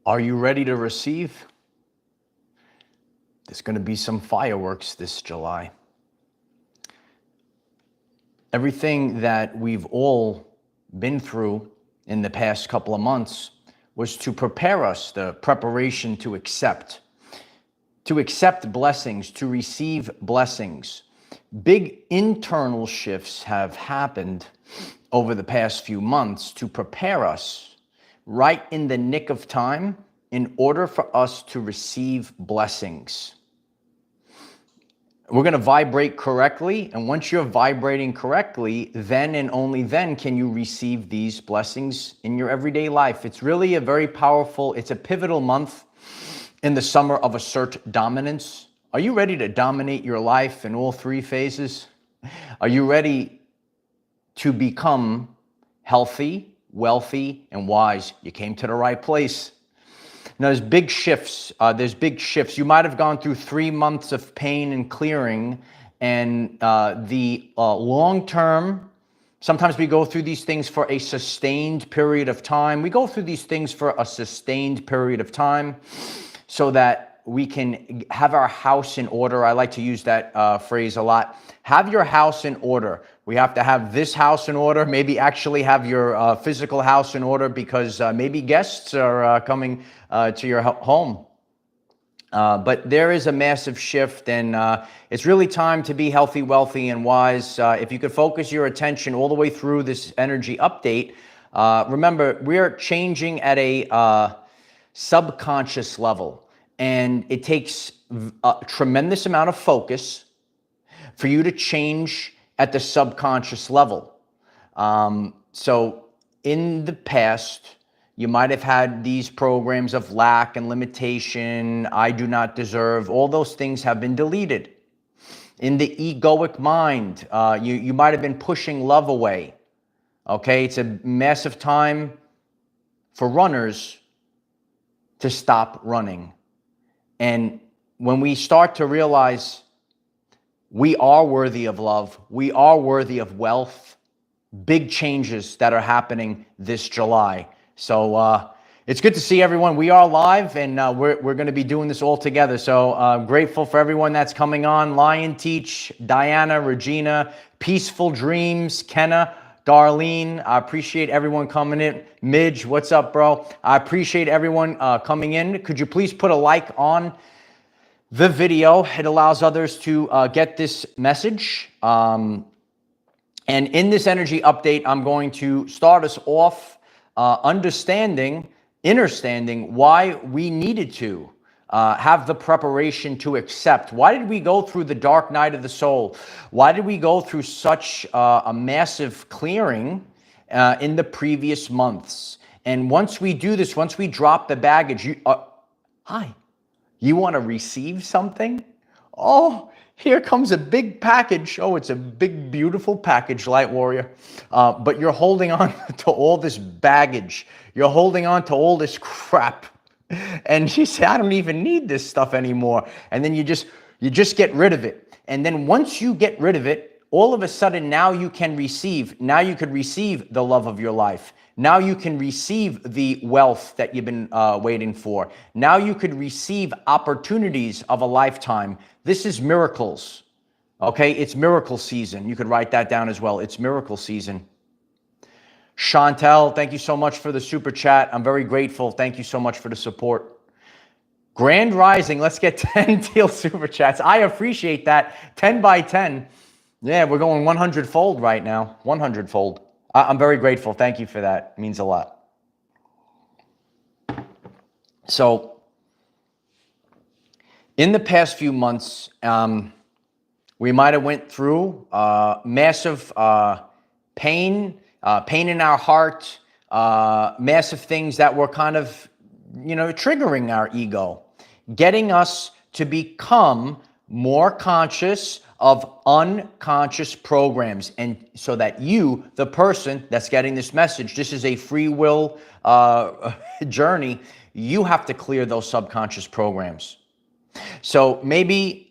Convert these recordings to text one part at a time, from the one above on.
Are you ready to receive? There's going to be some fireworks this July. Everything that we've all been through in the past couple of months was to prepare us, the preparation to accept blessings, to receive blessings. Big internal shifts have happened over the past few months to prepare us right in the nick of time in order for us to receive blessings. We're going to vibrate correctly, and once you're vibrating correctly, then and only then can you receive these blessings in your everyday life. It's really a very powerful, it's a pivotal month in the summer of assert dominance. Are you ready to dominate your life in all three phases? Are you ready to become healthy, wealthy, and wise? You came to the right place. Now, there's big shifts. You might have gone through 3 months of pain and clearing, and the long-term, sometimes we go through these things for a sustained period of time. We go through these things for a sustained period of time so that we can have our house in order. I like to use that phrase a lot. Have your house in order. We have to have this house in order, maybe actually have your physical house in order because maybe guests are coming to your home. But there is a massive shift, and it's really time to be healthy, wealthy, and wise. If you could focus your attention all the way through this energy update, remember, we're changing at a subconscious level, and it takes a tremendous amount of focus for you to change at the subconscious level. So in the past, you might have had these programs of lack and limitation, I do not deserve, all those things have been deleted. In the egoic mind, you might have been pushing love away. Okay, it's a massive time for runners to stop running. And when we start to realize we are worthy of love, we are worthy of wealth, big changes that are happening this July. So it's good to see everyone. We are live, and we're going to be doing this all together. So grateful for everyone that's coming on. Lion Teach, Diana, Regina, Peaceful Dreams, Kenna, Darlene. I appreciate everyone coming in. Midge, what's up, bro? I appreciate everyone coming in. Could you please put a like on the video? It allows others to get this message. And in this energy update, I'm going to start us off understanding why we needed to have the preparation to accept. Why did we go through the dark night of the soul? Why did we go through such a massive clearing in the previous months? And once we do this, once we drop the baggage, you want to receive something? Oh, here comes a big package. Oh, it's a big, beautiful package, Light Warrior. But you're holding on to all this baggage. You're holding on to all this crap. And she said, I don't even need this stuff anymore. And then you just get rid of it. And then once you get rid of it, all of a sudden now you can receive. Now you could receive the love of your life. Now you can receive the wealth that you've been waiting for. Now you could receive opportunities of a lifetime. This is miracles, okay? It's miracle season. You could write that down as well. It's miracle season. Chantel, thank you so much for the super chat. I'm very grateful. Thank you so much for the support. Grand Rising, let's get 10 teal super chats. I appreciate that. 10 by 10. Yeah, we're going 100-fold right now. 100-fold. I'm very grateful. Thank you for that. It means a lot. So, in the past few months, we might have went through massive pain in our heart, massive things that were kind of, triggering our ego, getting us to become more conscious of unconscious programs. And so that you, the person that's getting this message, this is a free will journey, you have to clear those subconscious programs. So maybe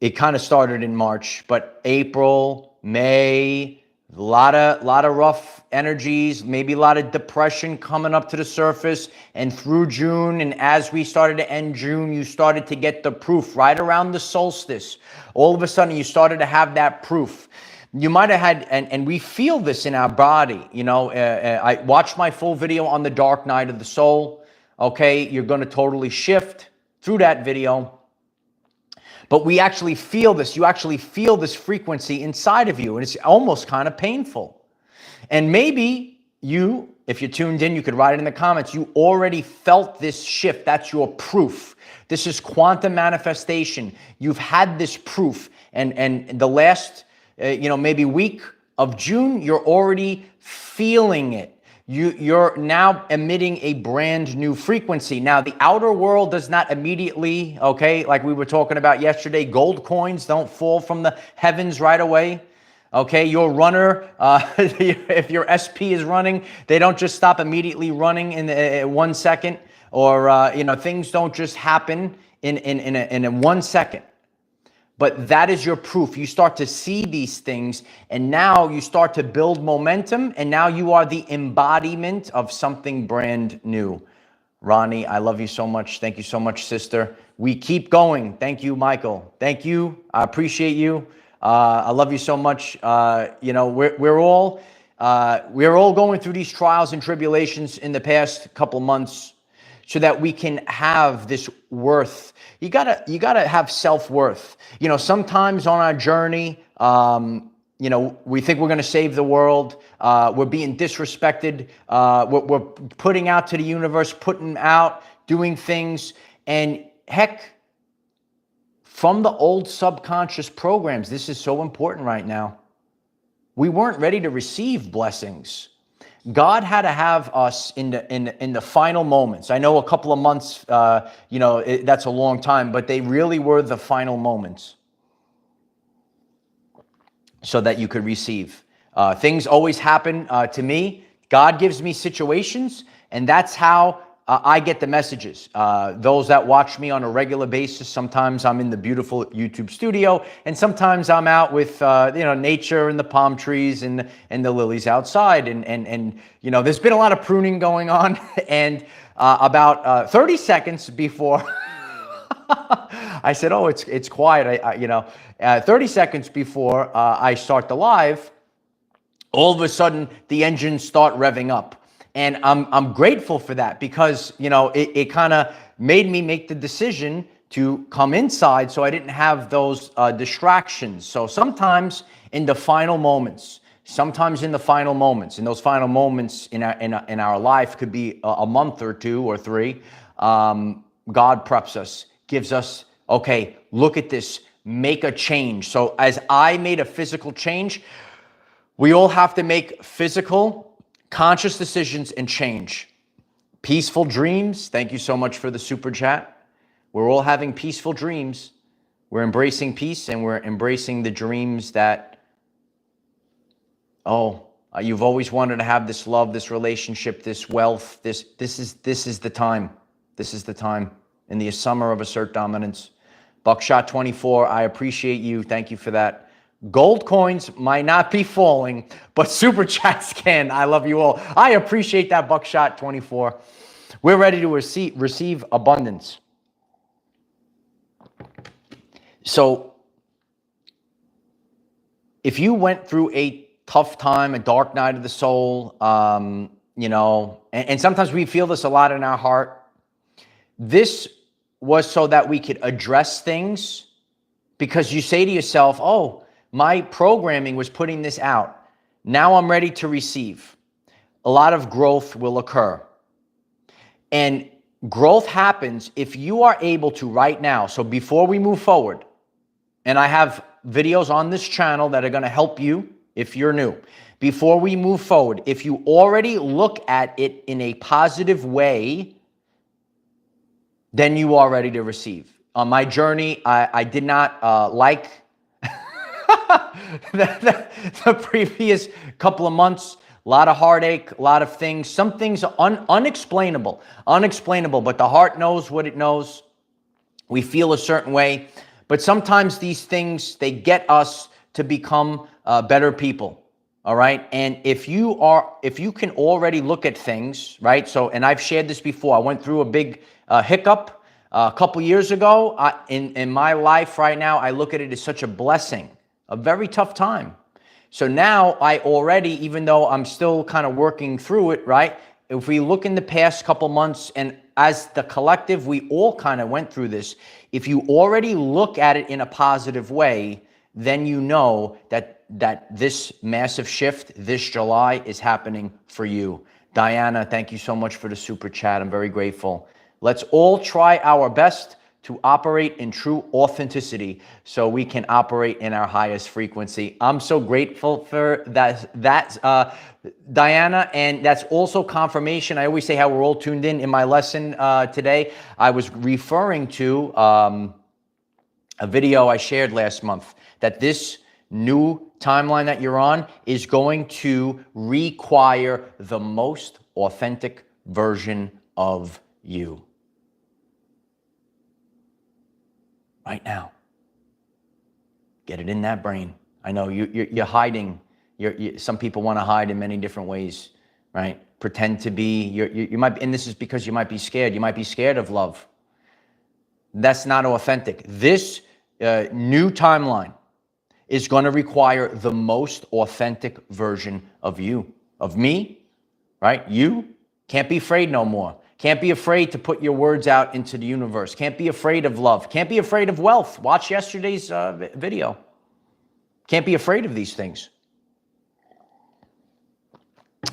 it kind of started in March, but April, May, A lot of rough energies, maybe a lot of depression coming up to the surface. And through June, and as we started to end June, you started to get the proof right around the solstice. All of a sudden, you started to have that proof. You might have had, and we feel this in our body. I watched my full video on the dark night of the soul. Okay, you're going to totally shift through that video. But we actually feel this. You actually feel this frequency inside of you, and it's almost kind of painful. And maybe you, if you're tuned in, you could write it in the comments. You already felt this shift. That's your proof. This is quantum manifestation. You've had this proof. And the last, maybe week of June, you're already feeling it. You're now emitting a brand new frequency. Now, the outer world does not immediately, okay, like we were talking about yesterday, gold coins don't fall from the heavens right away. Okay, your runner, if your SP is running, they don't just stop immediately running in 1 second, or things don't just happen in 1 second. But that is your proof. You start to see these things, and now you start to build momentum, and now you are the embodiment of something brand new. Ronnie, I love you so much. Thank you so much, sister. We keep going. Thank you, Michael. Thank you. I appreciate you. I love you so much. We're all going through these trials and tribulations in the past couple months, so that we can have this worth. You gotta have self-worth. Sometimes on our journey, we think we're gonna save the world. We're being disrespected. We're putting out to the universe, doing things. And heck, from the old subconscious programs, this is so important right now. We weren't ready to receive blessings. God had to have us in the final moments. I know a couple of months, that's a long time, but they really were the final moments so that you could receive. Things always happen to me. God gives me situations, and that's how I get the messages. Those that watch me on a regular basis, sometimes I'm in the beautiful YouTube studio, and sometimes I'm out with nature and the palm trees and the lilies outside. And there's been a lot of pruning going on. And about 30 seconds before I said, "Oh, it's quiet," 30 seconds before I start the live, all of a sudden the engines start revving up. And I'm grateful for that, because, it kind of made me make the decision to come inside so I didn't have those distractions. So sometimes in the final moments, in those final moments in our life, could be a month or 2 or 3, God preps us, gives us, okay, look at this, make a change. So as I made a physical change, we all have to make physical conscious decisions and change. Peaceful dreams. Thank you so much for the super chat. We're all having peaceful dreams. We're embracing peace, and we're embracing the dreams that, you've always wanted to have this love, this relationship, this wealth. This is the time. This is the time in the summer of assert dominance. Buckshot 24. I appreciate you. Thank you for that. Gold coins might not be falling, but super chats can. I love you all. I appreciate that, Buckshot 24. We're ready to receive abundance. So if you went through a tough time, a dark night of the soul, and sometimes we feel this a lot in our heart. This was so that we could address things, because you say to yourself, "Oh, my programming was putting this out. Now I'm ready to receive." A lot of growth will occur. And growth happens if you are able to right now. So before we move forward, and I have videos on this channel that are going to help you if you're new. Before we move forward, if you already look at it in a positive way, then you are ready to receive. On my journey, I did not like the previous couple of months. A lot of heartache, a lot of things. Some things are unexplainable, but the heart knows what it knows. We feel a certain way, but sometimes these things, they get us to become better people. All right. And if you can already look at things, right? So, and I've shared this before. I went through a big hiccup a couple years ago. In my life right now, I look at it as such a blessing, a very tough time. So now I already, even though I'm still kind of working through it, right? If we look in the past couple months, and as the collective, we all kind of went through this. If you already look at it in a positive way, then you know that this massive shift this July is happening for you. Diana, thank you so much for the super chat. I'm very grateful. Let's all try our best to operate in true authenticity so we can operate in our highest frequency. I'm so grateful for that, Diana, and that's also confirmation. I always say how we're all tuned in my lesson today. I was referring to a video I shared last month that this new timeline that you're on is going to require the most authentic version of you. Right now. Get it in that brain. I know you're hiding. Some people want to hide in many different ways, right? Pretend to be, you might, and this is because you might be scared. You might be scared of love. That's not authentic. This new timeline is going to require the most authentic version of you, of me, right? You can't be afraid no more. Can't be afraid to put your words out into the universe. Can't be afraid of love. Can't be afraid of wealth. Watch yesterday's video. Can't be afraid of these things.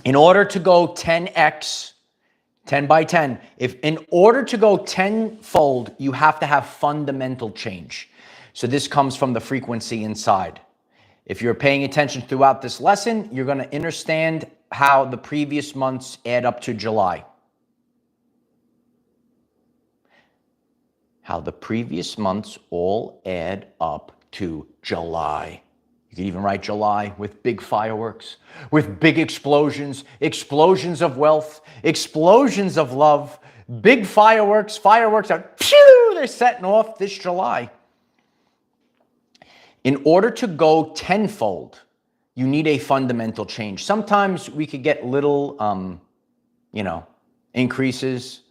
In order to go 10x, 10 by 10, in order to go tenfold, you have to have fundamental change. So this comes from the frequency inside. If you're paying attention throughout this lesson, you're going to understand how the previous months add up to July. How the previous months all add up to July. You can even write July with big fireworks, with big explosions, explosions of wealth, explosions of love, big fireworks are, phew, they're setting off this July. In order to go tenfold, you need a fundamental change. Sometimes we could get little, increases,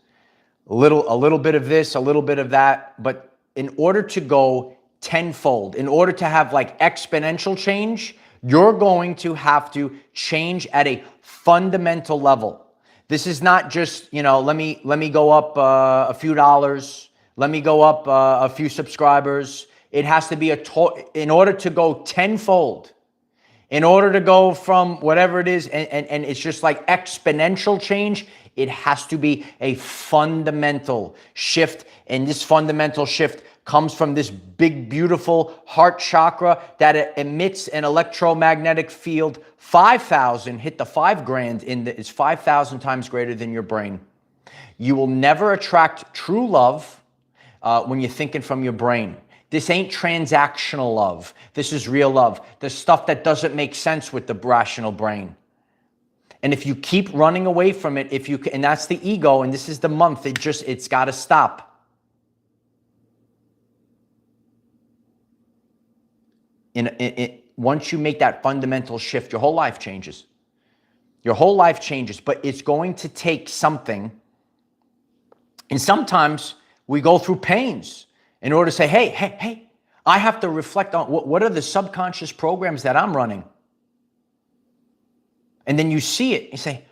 a little bit of this, a little bit of that. But in order to go tenfold, in order to have like exponential change, you're going to have to change at a fundamental level. This is not just, let me go up a few dollars. Let me go up a few subscribers. It has to be in order to go tenfold, in order to go from whatever it is, and it's just like exponential change, it has to be a fundamental shift. And this fundamental shift comes from this big, beautiful heart chakra that emits an electromagnetic field 5,000, hit the 5 grand it's 5,000 times greater than your brain. You will never attract true love when you're thinking from your brain. This ain't transactional love. This is real love. The stuff that doesn't make sense with the rational brain. And if you keep running away from it, and that's the ego, and this is the month, it's got to stop. Once you make that fundamental shift, your whole life changes. Your whole life changes, but it's going to take something. And sometimes we go through pains in order to say, hey, I have to reflect on what are the subconscious programs that I'm running. And then you see it, you say,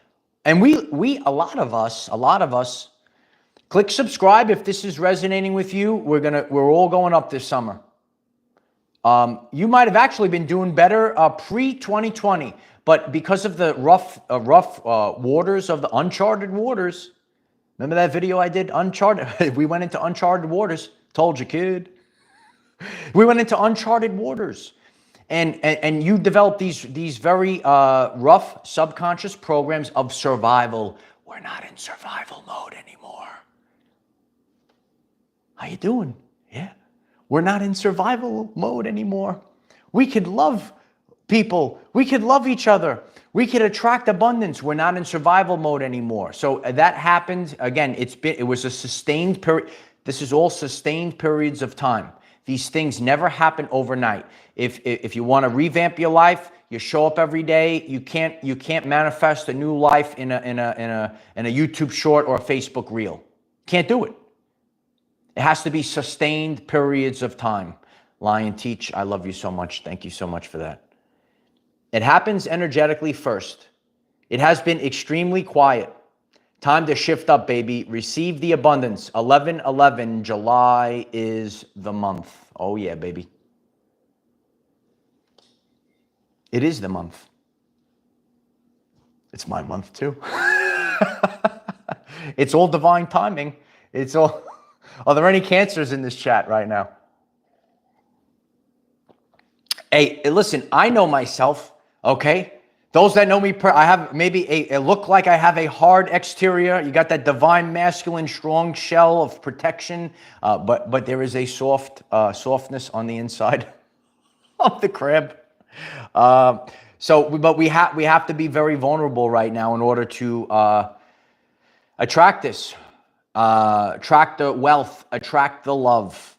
and we a lot of us, click subscribe if this is resonating with you. We're all going up this summer. You might have actually been doing better pre-2020, but because of the rough waters of the uncharted waters, remember that video I did, Uncharted? We went into uncharted waters. Told you, kid. We went into uncharted waters. And you develop these very rough subconscious programs of survival. We're not in survival mode anymore. How you doing? Yeah. We're not in survival mode anymore. We could love people. We could love each other. We could attract abundance. We're not in survival mode anymore. So that happened. Again, it was a sustained period. This is all sustained periods of time. These things never happen overnight. If you want to revamp your life, You show up every day. You can't manifest a new life in a YouTube short or a Facebook reel. Can't do it. It has to be sustained periods of time. Lion Teach, I love you so much. Thank you so much for that. It happens energetically first. It has been extremely quiet. Time to shift up, baby. Receive the abundance. 11/11, July is the month. Oh yeah, baby. It is the month. It's my month too. It's all divine timing. It's all. Are there any cancers in this chat right now? Hey, listen, I know myself, okay? Those that know me, I have maybe it look like I have a hard exterior. You got that divine masculine strong shell of protection, but there is a softness on the inside of the crab. But we have to be very vulnerable right now in order to attract this, attract the wealth, attract the love,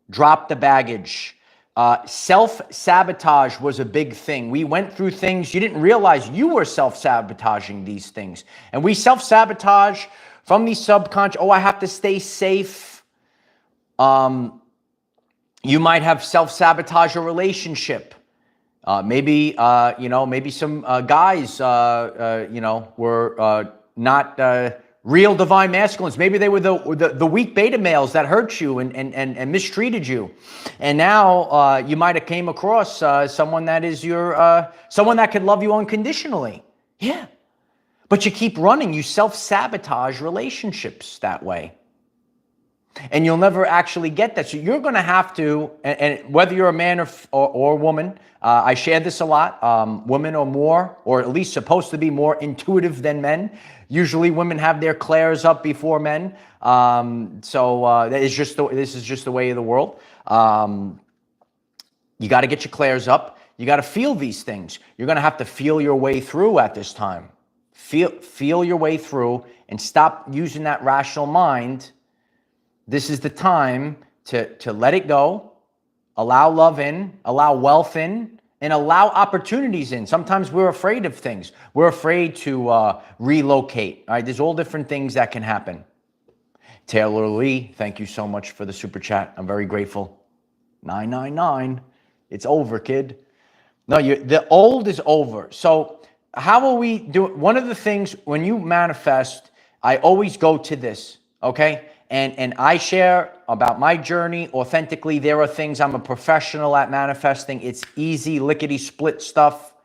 drop the baggage. Self-sabotage was a big thing. We went through things. You didn't realize you were self-sabotaging these things. And we self-sabotage from the subconscious. Oh, I have to stay safe. You might have self-sabotage a relationship. Maybe some guys, were not real divine masculines. Maybe they were the weak beta males that hurt you and mistreated you. And now you might have came across someone that is someone that could love you unconditionally. Yeah. But you keep running. You self-sabotage relationships that way. And you'll never actually get that. So you're going to have to, and whether you're a man or woman, I share this a lot, women are more, or at least supposed to be more intuitive than men. Usually women have their clairs up before men. This is just the way of the world. You got to get your clairs up. You got to feel these things. You're going to have to feel your way through at this time. Feel your way through and stop using that rational mind. This is the time to let it go, allow love in, allow wealth in, and allow opportunities in. Sometimes we're afraid of things. We're afraid to relocate. All right, there's all different things that can happen. Taylor Lee, thank you so much for the super chat. I'm very grateful. 999. It's over, kid. No, the old is over. So how will we do it? One of the things when you manifest, I always go to this, okay? And I share about my journey authentically. There are things I'm a professional at manifesting. It's easy, lickety-split stuff.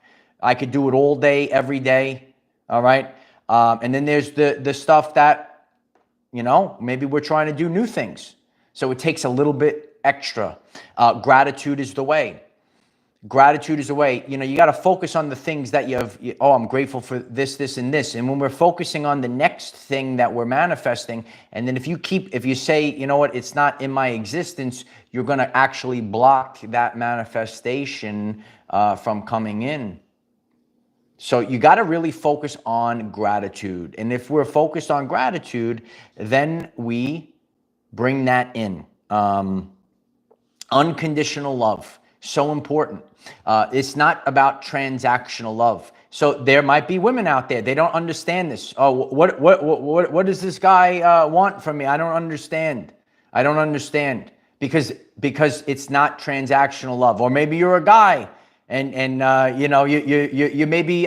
I could do it all day, every day, all right? And then there's the stuff that, maybe we're trying to do new things. So it takes a little bit extra. Gratitude is the way. Gratitude is the way. You got to focus on the things that you have. I'm grateful for this, this, and this. And when we're focusing on the next thing that we're manifesting, and then if you say, you know what, it's not in my existence, you're going to actually block that manifestation from coming in. So you got to really focus on gratitude. And if we're focused on gratitude, then we bring that in. Unconditional love. So important. It's not about transactional love. So there might be women out there, they don't understand this. Oh, what does this guy want from me? I don't understand. Because it's not transactional love. Or maybe you're a guy and you may be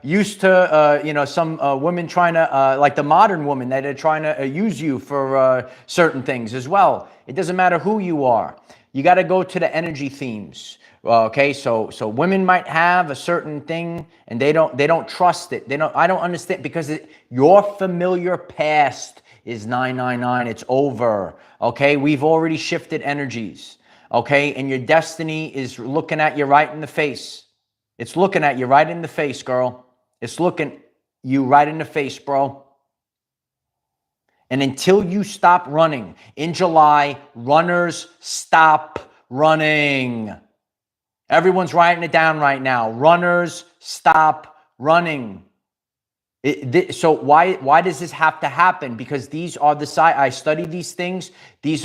used to some women trying to like the modern woman that are trying to use you for certain things as well. It doesn't matter who you are. You got to go to the energy themes. Okay, so women might have a certain thing and they don't trust it. I don't understand because your familiar past is 999. It's over. Okay, we've already shifted energies. Okay, and your destiny is looking at you right in the face. It's looking at you right in the face, girl. It's looking you right in the face, bro. And until you stop running, in July, runners stop running. Everyone's writing it down right now. Runners stop running. So why does this have to happen? Because these are I study these things. This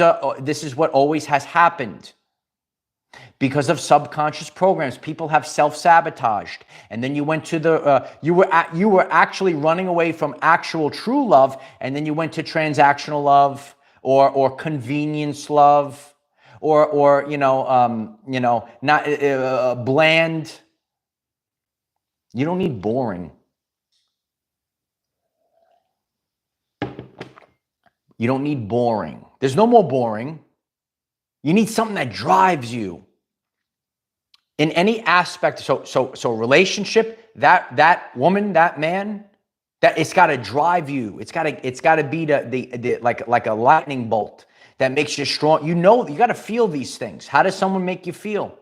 is what always has happened. Because of subconscious programs, people have self-sabotaged, and then you went to the you were actually running away from actual true love, and then you went to transactional love or convenience love, or not bland. You don't need boring. You don't need boring. There's no more boring. You need something that drives you in any aspect. So relationship, that woman, that man, that it's got to drive you. It's got to be the like a lightning bolt that makes you strong. You got to feel these things. How does someone make you feel?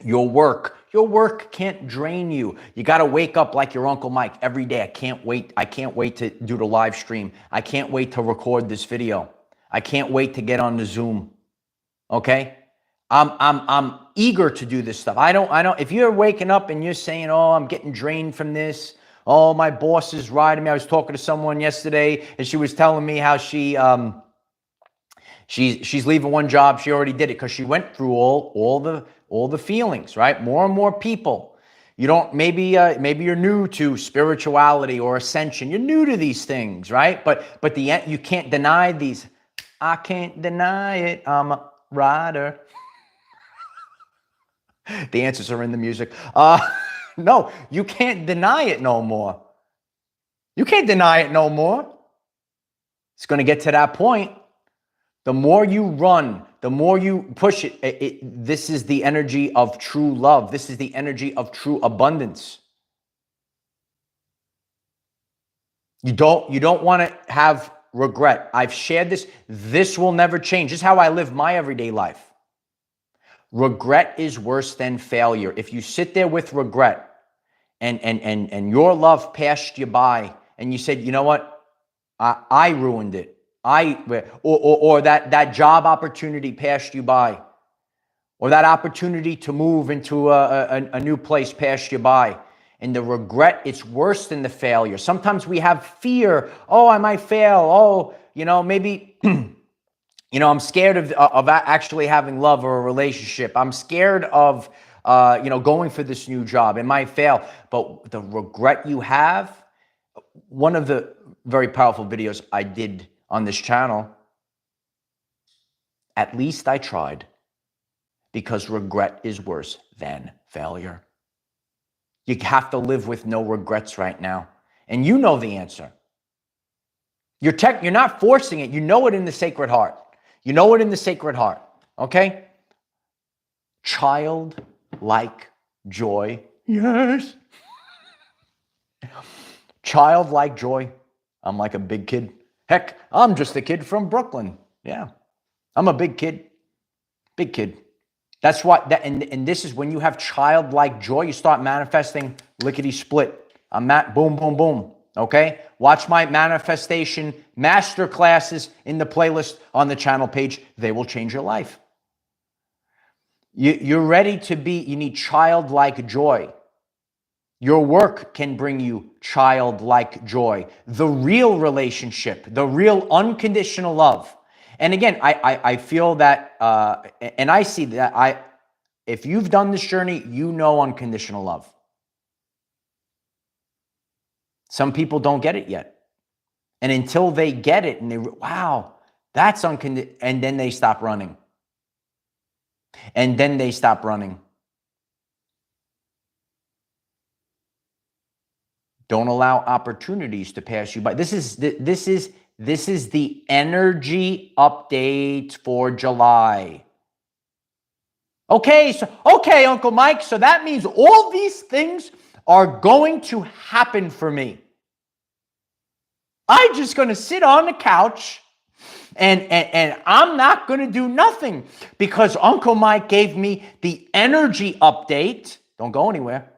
Your work can't drain you. You got to wake up like your Uncle Mike every day. I can't wait to do the live stream. I can't wait to record this video. I can't wait to get on the Zoom. Okay? I'm eager to do this stuff. I don't, if you're waking up and you're saying, oh, I'm getting drained from this. Oh, my boss is riding me. I was talking to someone yesterday and she was telling me how she's leaving one job. She already did it because she went through all the feelings, right? More and more people. You don't, maybe you're new to spirituality or ascension. You're new to these things, right? But you can't deny these. I can't deny it. I'm a rider. The answers are in the music. No, you can't deny it no more. You can't deny it no more. It's going to get to that point. The more you run, the more you push it, this is the energy of true love. This is the energy of true abundance. You don't want to have regret. I've shared this. This will never change. This is how I live my everyday life. Regret is worse than failure. If you sit there with regret and your love passed you by and you said, you know what? I ruined it. Or that job opportunity passed you by, or that opportunity to move into a new place passed you by. And the regret, it's worse than the failure. Sometimes we have fear. Oh, I might fail. Oh, maybe, I'm scared of actually having love or a relationship. I'm scared of, going for this new job. It might fail. But the regret you have, one of the very powerful videos I did on this channel, at least I tried, because regret is worse than failure. You have to live with no regrets right now. And you know the answer. You're not forcing it. You know it in the sacred heart. You know it in the sacred heart. Okay? Childlike joy. Yes. Childlike joy. I'm like a big kid. Heck, I'm just a kid from Brooklyn. Yeah. I'm a big kid. Big kid. That's what and this is when you have childlike joy, you start manifesting lickety split. Boom, boom, boom. Okay? Watch my manifestation master classes in the playlist on the channel page. They will change your life. You're ready to you need childlike joy. Your work can bring you childlike joy. The real relationship, the real unconditional love. And again, I feel that, and I see that if you've done this journey, you know unconditional love. Some people don't get it yet. And until they get it and wow, that's unconditional, and then they stop running. And then they stop running. Don't allow opportunities to pass you by. This is the energy update for July. Okay, Uncle Mike, so that means all these things are going to happen for me. I'm just going to sit on the couch and I'm not going to do nothing because Uncle Mike gave me the energy update. Don't go anywhere.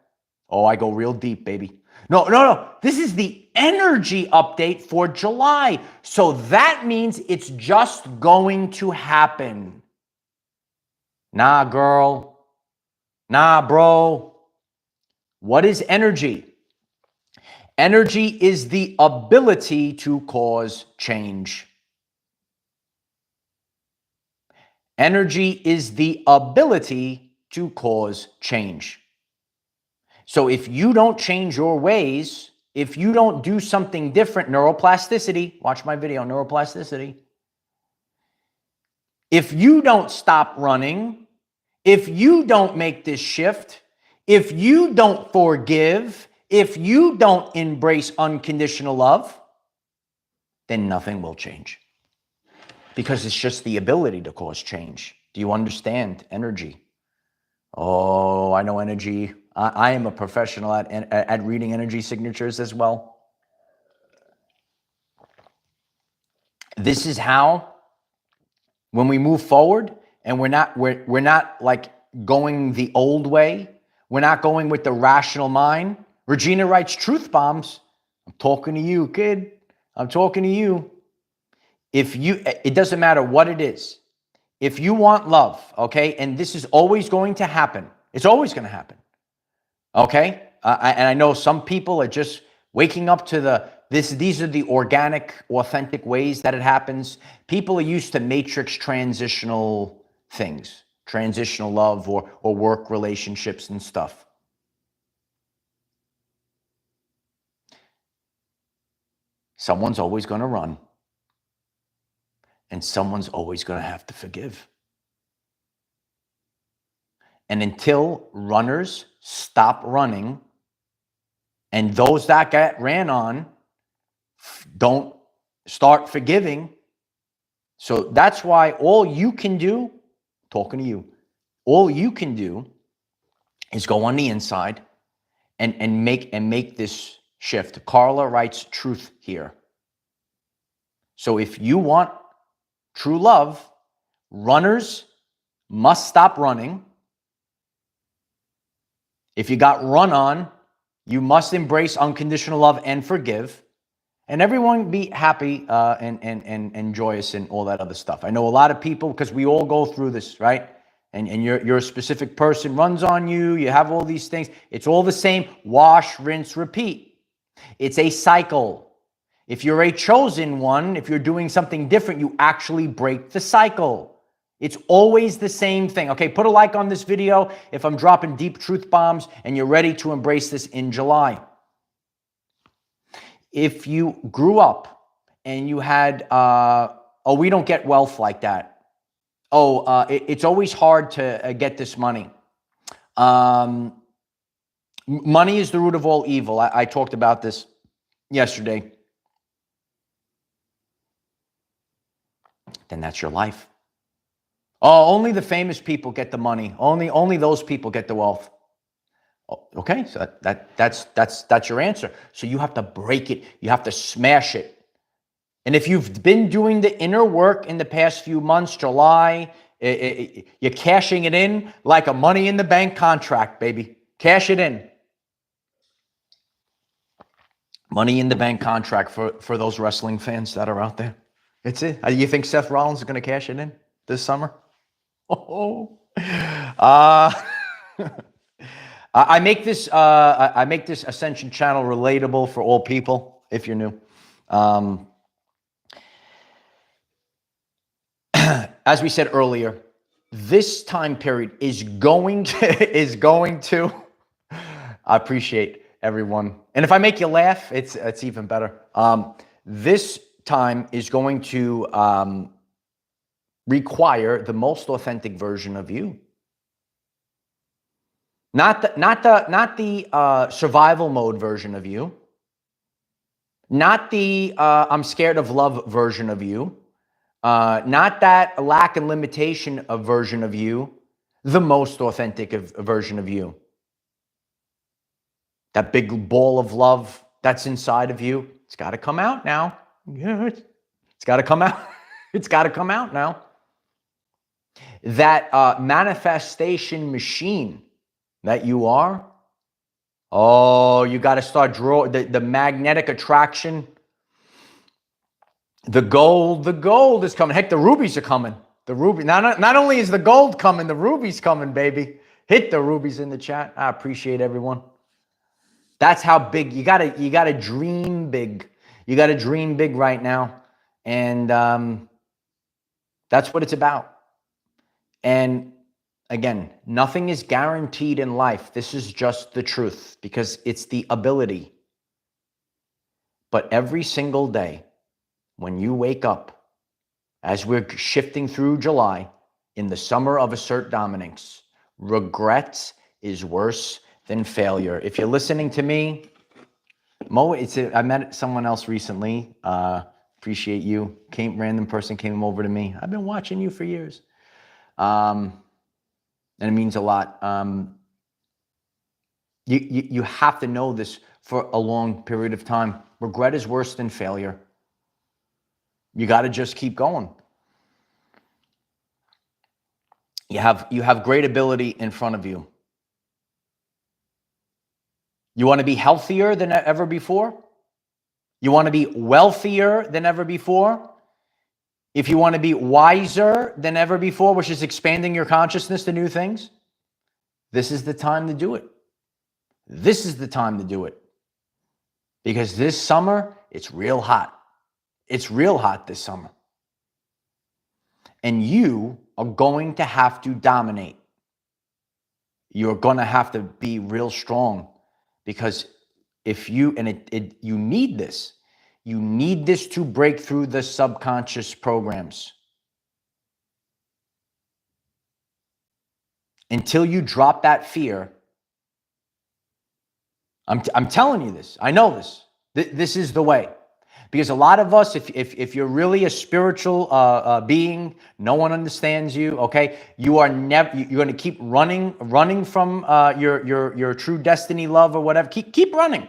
Oh, I go real deep, baby. No. This is the energy update for July. So that means it's just going to happen. Nah, girl. Nah, bro. What is energy? Energy is the ability to cause change. Energy is the ability to cause change. So if you don't change your ways, if you don't do something different, neuroplasticity, watch my video on neuroplasticity. If you don't stop running, if you don't make this shift, if you don't forgive, if you don't embrace unconditional love, then nothing will change. Because it's just the ability to cause change. Do you understand energy? Oh, I know energy. I am a professional at reading energy signatures as well. This is how, when we move forward, and we're not like going the old way. We're not going with the rational mind. Regina writes truth bombs. I'm talking to you, kid. I'm talking to you. It doesn't matter what it is. If you want love, okay, and this is always going to happen. It's always going to happen. Okay? And I know some people are just waking up to these are the organic, authentic ways that it happens. People are used to matrix transitional things, transitional love or work relationships and stuff. Someone's always going to run, and someone's always going to have to forgive. And until runners stop running, and those that get ran on don't start forgiving. So that's why all you can do, talking to you, all you can do is go on the inside and make this shift. Carla writes truth here. So if you want true love, runners must stop running. If you got run on, you must embrace unconditional love and forgive. And everyone be happy and joyous and all that other stuff. I know a lot of people, because we all go through this, right? And you're a specific person, runs on you, you have all these things. It's all the same. Wash, rinse, repeat. It's a cycle. If you're a chosen one, if you're doing something different, you actually break the cycle. It's always the same thing. Okay, put a like on this video if I'm dropping deep truth bombs and you're ready to embrace this in July. If you grew up and you had, we don't get wealth like that. It's always hard to get this money. Money is the root of all evil. I talked about this yesterday. Then that's your life. Oh, only the famous people get the money. Only those people get the wealth. Okay, so that's your answer. So you have to break it. You have to smash it. And if you've been doing the inner work in the past few months, July, you're cashing it in like a money in the bank contract, baby. Cash it in. Money in the bank contract for those wrestling fans that are out there. It's it. You think Seth Rollins is going to cash it in this summer? I make this Ascension channel relatable for all people. If you're new, as we said earlier, this time period is going to. I appreciate everyone, and if I make you laugh, it's even better. This time is going to require the most authentic version of you. Not the survival mode version of you. Not the I'm scared of love version of you. Not that lack and limitation of version of you. The most authentic version of you. That big ball of love that's inside of you. It's got to come out now. It's got to come out. It's got to come out now. That manifestation machine that you are. Oh, you got to start drawing the magnetic attraction. The gold is coming. Heck, the rubies are coming. The ruby. Not only is the gold coming, the rubies coming, baby. Hit the rubies in the chat. I appreciate everyone. That's how big you gotta dream big. You gotta dream big right now, and that's what it's about. And again, nothing is guaranteed in life. This is just the truth because it's the ability. But every single day when you wake up, as we're shifting through July, in the summer of assert dominance, regret is worse than failure. If you're listening to me, Mo, I met someone else recently. Appreciate you. Random person came over to me. I've been watching you for years. And it means a lot. You have to know this for a long period of time. Regret is worse than failure. You got to just keep going. You have great ability in front of you. You want to be healthier than ever before? You want to be wealthier than ever before? If you want to be wiser than ever before, which is expanding your consciousness to new things, this is the time to do it. This is the time to do it. Because this summer, it's real hot. It's real hot this summer. And you are going to have to dominate. You're going to have to be real strong. Because if you, you need this. You need this to break through the subconscious programs. Until you drop that fear, I'm telling you this. I know this. This is the way. Because a lot of us, if you're really a spiritual being, no one understands you. Okay, you are never. You're going to keep running from your true destiny, love, or whatever. Keep running.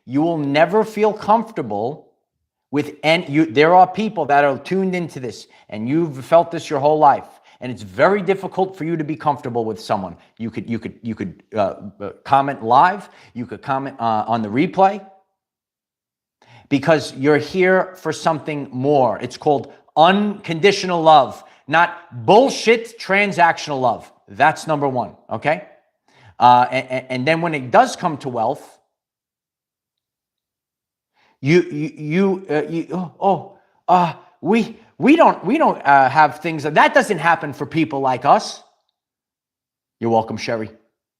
You will never feel comfortable with any. There are people that are tuned into this, and you've felt this your whole life. And it's very difficult for you to be comfortable with someone. You could comment live. You could comment on the replay. Because you're here for something more. It's called unconditional love, not bullshit transactional love. That's number one, okay? And then when it does come to wealth, we don't have things that doesn't happen for people like us. You're welcome, Sherry.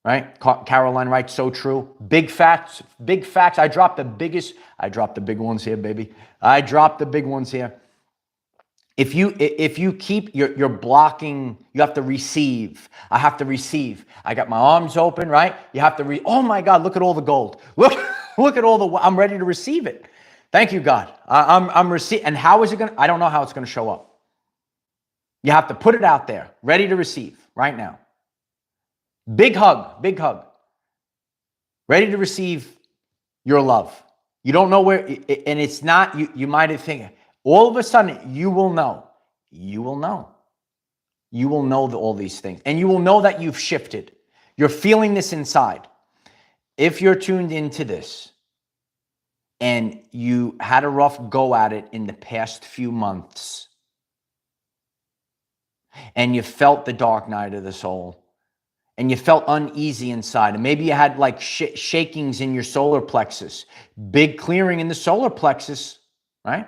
Right? Caroline writes, so true. Big facts. I dropped the big ones here, baby. I dropped the big ones here. If you keep, you're blocking, you have to receive. I have to receive. I got my arms open, right? You have to oh my God, look at all the gold. Look at all I'm ready to receive it. Thank you, God. I'm receiving. And how is it going to, I don't know how it's going to show up. You have to put it out there, ready to receive right now. Big hug. Ready to receive your love. You don't know where, and it's not, you might have think, all of a sudden, you will know. You will know all these things. And you will know that you've shifted. You're feeling this inside. If you're tuned into this, and you had a rough go at it in the past few months, and you felt the dark night of the soul, and you felt uneasy inside, and maybe you had like shakings in your solar plexus, big clearing in the solar plexus, right?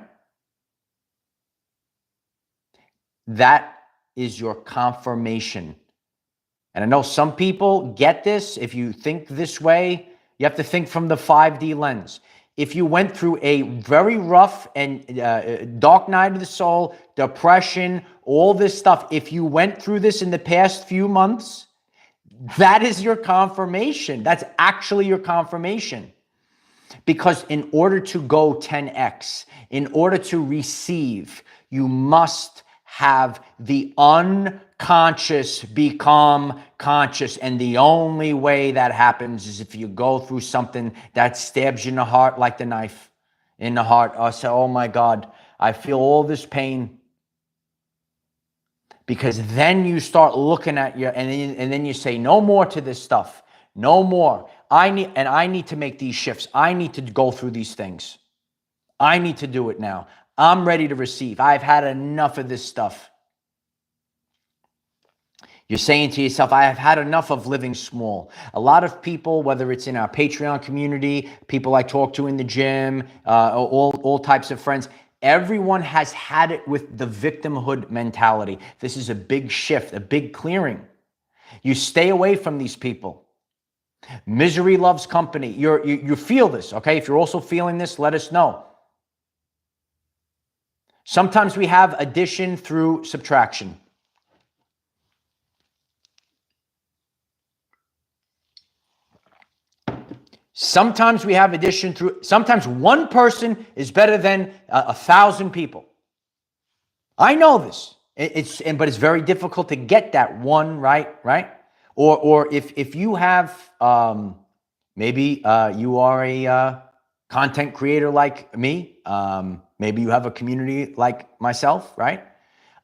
That is your confirmation. And I know some people get this. If you think this way, you have to think from the 5D lens. If you went through a very rough and dark night of the soul, depression, all this stuff, if you went through this in the past few months, that is your confirmation. That's actually your confirmation. Because in order to go 10x, in order to receive, you must have the unconscious become conscious. And the only way that happens is if you go through something that stabs you in the heart like the knife in the heart. I say, oh my God, I feel all this pain. Because then you start looking at your, and then you say, no more to this stuff. No more. I need to make these shifts. I need to go through these things. I need to do it now. I'm ready to receive. I've had enough of this stuff. You're saying to yourself, I have had enough of living small. A lot of people, whether it's in our Patreon community, people I talk to in the gym, all types of friends, Everyone has had it with the victimhood mentality. This is a big shift, a big clearing. You stay away from these people. Misery loves company. You feel this, okay? If you're also feeling this, let us know. Sometimes we have addition through subtraction. Sometimes we have addition through, sometimes one person is better than 1,000 people. I know this. But it's very difficult to get that one right? Or if you have, maybe you are a content creator like me, maybe you have a community like myself, right?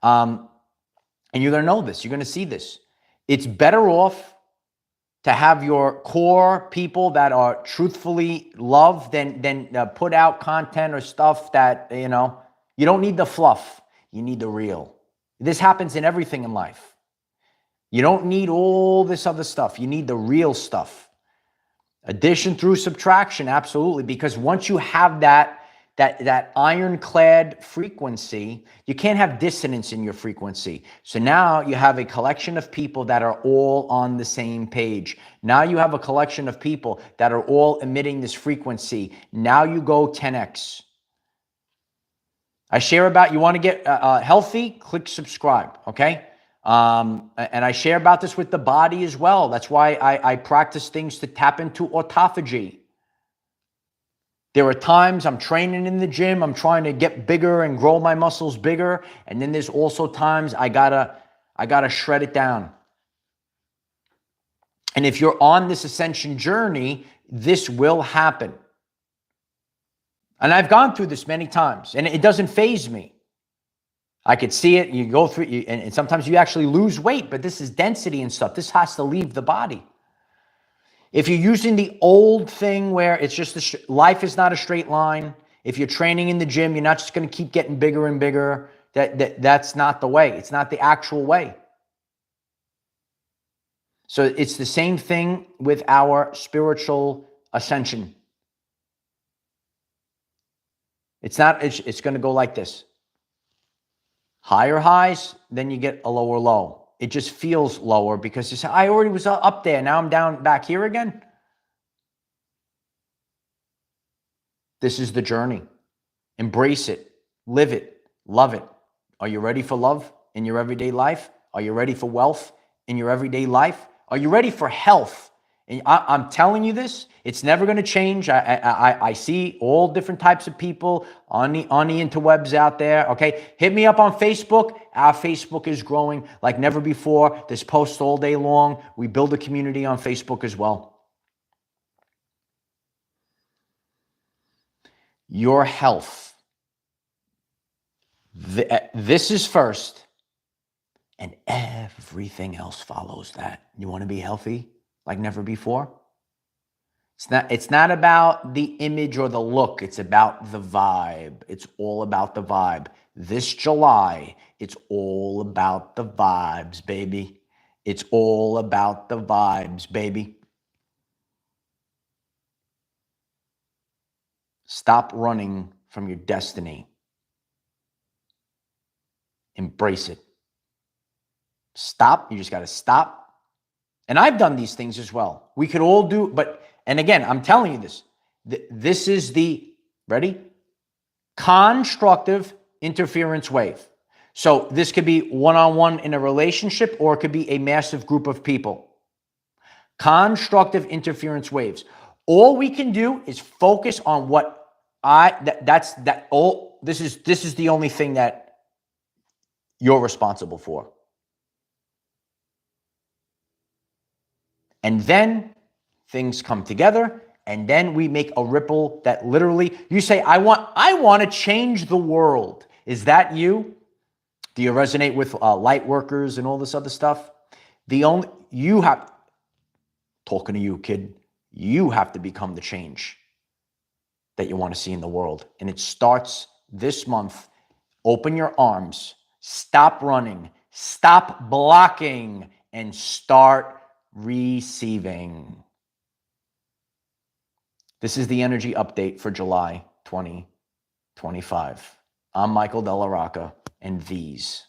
And you're going to know this. You're going to see this. It's better off to have your core people that are truthfully loved than put out content or stuff that, you don't need the fluff. You need the real. This happens in everything in life. You don't need all this other stuff. You need the real stuff. Addition through subtraction, absolutely. Because once you have that ironclad frequency, you can't have dissonance in your frequency. So now you have a collection of people that are all on the same page. Now you have a collection of people that are all emitting this frequency. Now you go 10x. I share about, you want to get healthy, click subscribe, okay? And I share about this with the body as well. That's why I practice things to tap into autophagy. There are times I'm training in the gym, I'm trying to get bigger and grow my muscles bigger. And then there's also times I gotta shred it down. And if you're on this ascension journey, this will happen. And I've gone through this many times, and it doesn't faze me. I could see it, you go through, and sometimes you actually lose weight, but this is density and stuff. This has to leave the body. If you're using the old thing where it's just, life is not a straight line. If you're training in the gym, you're not just going to keep getting bigger and bigger. That's not the way. It's not the actual way. So it's the same thing with our spiritual ascension. It's going to go like this. Higher highs, then you get a lower low. It just feels lower because you say, I already was up there. Now I'm down back here again. This is the journey. Embrace it. Live it. Love it. Are you ready for love in your everyday life? Are you ready for wealth in your everyday life? Are you ready for health? And I'm telling you this, it's never going to change. I see all different types of people on the interwebs out there. Okay, hit me up on Facebook. Our Facebook is growing like never before. There's posts all day long. We build a community on Facebook as well. Your health. This is first, and everything else follows that. You want to be healthy like never before? It's not about the image or the look. It's about the vibe. It's all about the vibe. This July, it's all about the vibes, baby. It's all about the vibes, baby. Stop running from your destiny. Embrace it. Stop. You just got to stop. And I've done these things as well. We could all do, and again, I'm telling you this. This is the, ready? Constructive interference wave. So this could be one-on-one in a relationship, or it could be a massive group of people. Constructive interference waves. All we can do is focus on what this is the only thing that you're responsible for. And then things come together, and then we make a ripple that literally, you say, I want to change the world. Is that you? Do you resonate with light workers and all this other stuff? Talking to you, kid, you have to become the change that you want to see in the world. And it starts this month. Open your arms, stop running, stop blocking, and start receiving. This is the energy update for July 2025. I'm Michael DellaRocca, and these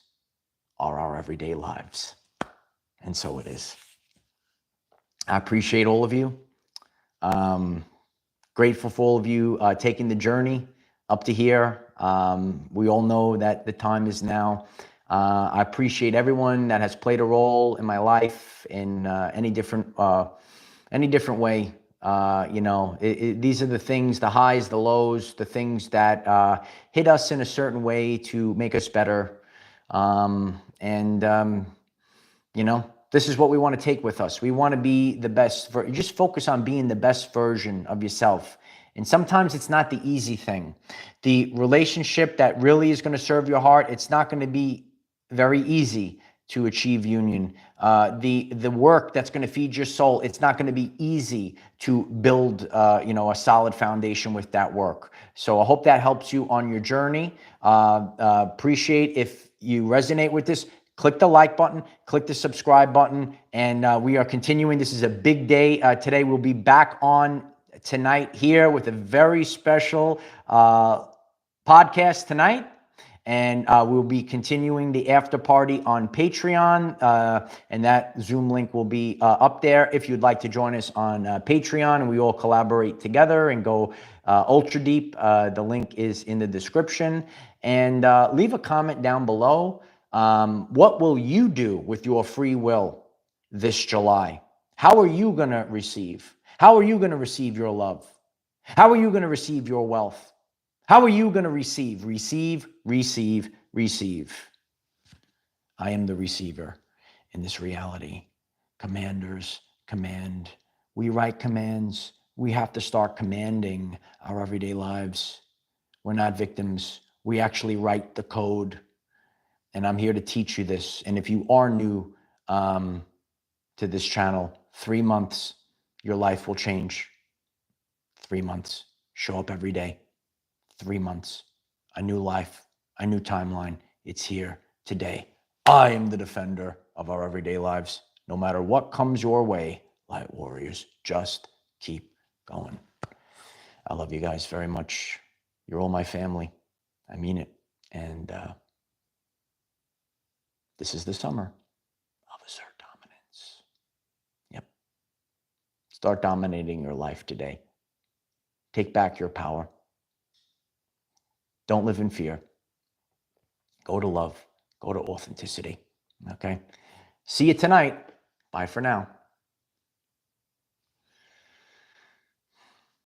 are our everyday lives. And so it is. I appreciate all of you. Grateful for all of you taking the journey up to here. We all know that the time is now. I appreciate everyone that has played a role in my life in any different way. These are the things, the highs, the lows, the things that hit us in a certain way to make us better. This is what we want to take with us. We want to be the best. Just focus on being the best version of yourself. And sometimes it's not the easy thing. The relationship that really is going to serve your heart, it's not going to be very easy to achieve union. The work that's going to feed your soul, it's not going to be easy to build a solid foundation with that work. So I hope that helps you on your journey. Appreciate if you resonate with this. Click the like button, click the subscribe button, and we are continuing. This is a big day. Today we'll be back on tonight here with a very special podcast tonight. And we'll be continuing the after party on Patreon, and that Zoom link will be up there if you'd like to join us on Patreon, and we all collaborate together and go ultra deep. The link is in the description. And leave a comment down below. What will you do with your free will this July? How are you going to receive? How are you going to receive your love? How are you going to receive your wealth? How are you going to receive? Receive, receive, receive. I am the receiver in this reality. Commanders command. We write commands. We have to start commanding our everyday lives. We're not victims. We actually write the code. And I'm here to teach you this. And if you are new to this channel, 3 months, your life will change. 3 months. Show up every day. 3 months. A new life. A new timeline. It's here today. I am the defender of our everyday lives. No matter what comes your way, light warriors, just keep going. I love you guys very much. You're all my family. I mean it. And this is the summer of assert dominance. Yep. Start dominating your life today. Take back your power. Don't live in fear. Go to love. Go to authenticity. Okay? See you tonight. Bye for now.